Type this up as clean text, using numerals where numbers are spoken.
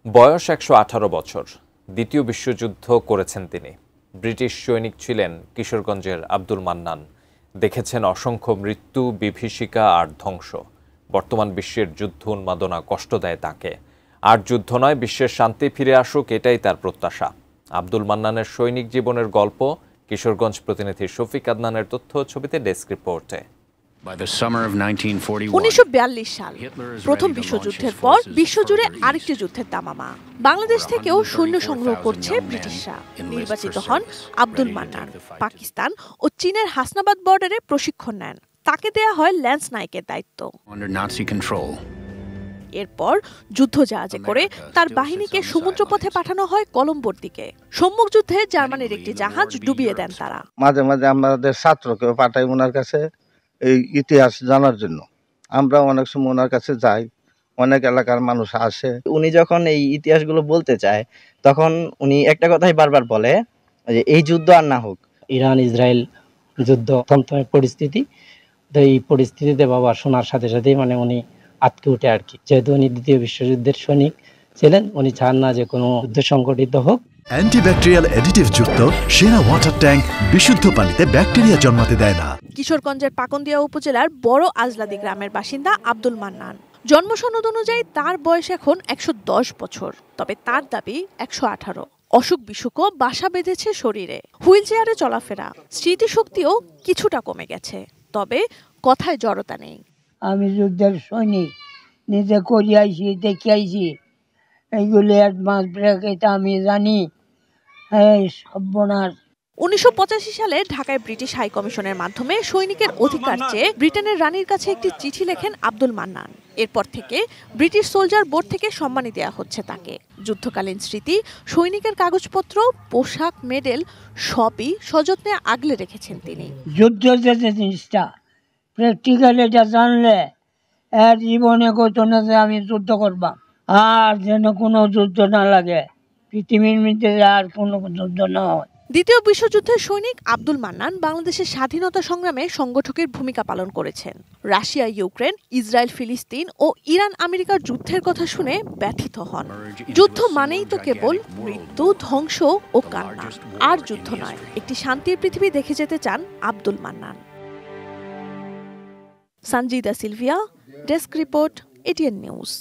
বয়স ১১৮ বছর। দ্বিতীয় বিশ্বযুদ্ধ করেছেন তিনি। ব্রিটিশ সৈনিক ছিলেন কিশোরগঞ্জের আব্দুল মান্নান। দেখেছেন অসংখ্য মৃত্যু, বিভীষিকা আর ধ্বংস। বর্তমান বিশ্বের যুদ্ধ উন্মাদনা কষ্ট দেয় তাকে। আর যুদ্ধ নয়, বিশ্বের শান্তি ফিরে আসুক, এটাই তার প্রত্যাশা। আব্দুল মান্নানের সৈনিক জীবনের গল্প কিশোরগঞ্জ প্রতিনিধি শফিক আদনানের তথ্য ছবিতে ডেস্ক রিপোর্টে। ১৯৪২ সাল প্রথম বিশ্বযুদ্ধের পর বিশ্বজুড়ে আরেকটি যুদ্ধের দামামা। বাংলাদেশ থেকেও সৈন্য সংগ্রহ করছে ব্রিটিশরা। নির্বাচিত হন আব্দুল মান্নান। পাকিস্তান ও চীনের হাসনাবাদ বর্ডারে প্রশিক্ষণ নেন। তাকে দেয়া হয় ল্যান্স নাইকের দায়িত্ব। এরপর যুদ্ধজাহাজে করে তার বাহিনীকে সমুদ্রপথে পাঠানো হয় কলম্বোর দিকে। সম্মুখ যুদ্ধে জার্মানির একটি জাহাজ ডুবিয়ে দেন তারা। মাঝে মাঝে আমাদের ছাত্রকে পাঠাই ওনার কাছে এই ইতিহাস জানার জন্য। আমরা অনেক সময় ওনার কাছে যাই, অনেক এলাকার মানুষ আসে। উনি যখন এই ইতিহাসগুলো বলতে চায় তখন উনি একটা কথাই বারবার বলে যে এই যুদ্ধ আর না হোক। ইরান ইসরায়েল যুদ্ধ থমথমে পরিস্থিতি, তো এই পরিস্থিতিতে বাবা শোনার সাথে সাথেই উনি আটকে উঠে আর কি। যেহেতু উনি দ্বিতীয় বিশ্বযুদ্ধের সৈনিক ছিলেন, উনি চান না যে কোনো যুদ্ধ সংঘটিত হোক। অ্যান্টিব্যাকটেরিয়াল অ্যাডিটিভ যুক্ত সেরা ওয়াটার ট্যাঙ্ক বিশুদ্ধ পানিতে ব্যাকটেরিয়া জন্মাতে দেয় না। কিশোরগঞ্জের পাকন্দিয়া উপজেলার বড় আজলাদি গ্রামের বাসিন্দা আব্দুল মান্নান। জন্ম সনদ অনুযায়ী তার বয়স এখন ১১০ বছর, তবে তার দাবি ১১৮। অসুখ বিসুখও বাসা বেঁধেছে শরীরে। হুইল চেয়ারে চলাফেরা, স্মৃতিশক্তিও কিছুটা কমে গেছে, তবে কথায় জড়তা নেই। আমি যুদ্ধের সৈনিক, নিজে করি আইছি, দেখে আইছি, এইগুলি অ্যাডভান্স ব্রেক আমি জানি। সর্বনাশ। ১৯৮৫ সালে ঢাকায় ব্রিটিশ হাই কমিশনের মাধ্যমে সৈনিকের অধিকার চেয়ে ব্রিটেনের রানীর কাছে একটি চিঠি লেখেন আব্দুল মান্নান। এরপর থেকে ব্রিটিশ সোলজার বোর্ড থেকে সম্মানী দেওয়া হচ্ছে তাকে। যুদ্ধকালীন স্মৃতি, সৈনিকের কাগজপত্র, পোশাক, মেডেল সবই সযত্নে আগলে রেখেছেন তিনি। যুদ্ধ যে জিনিসটা প্র্যাকটিক্যাল, এটা জানলে এর জীবনে কত না যে আমি যুদ্ধ করবাম, আর যেন কোনো যুদ্ধ না লাগে পৃথিবীর মধ্যে, আর কোনো যুদ্ধ না হয়। দ্বিতীয় বিশ্বযুদ্ধের সৈনিক আব্দুল মান্নান বাংলাদেশের স্বাধীনতা সংগ্রামে সংগঠকের ভূমিকা পালন করেছেন। রাশিয়া ইউক্রেন, ইসরায়েল ফিলিস্তিন ও ইরান আমেরিকার যুদ্ধের কথা শুনে ব্যথিত হন। যুদ্ধ মানেই তো কেবল মৃত্যু, ধ্বংস ও কান্না। আর যুদ্ধ নয়, একটি শান্তির পৃথিবী দেখে যেতে চান Abdul Mannan. Sanjida Sylvia, desk report, ATN news.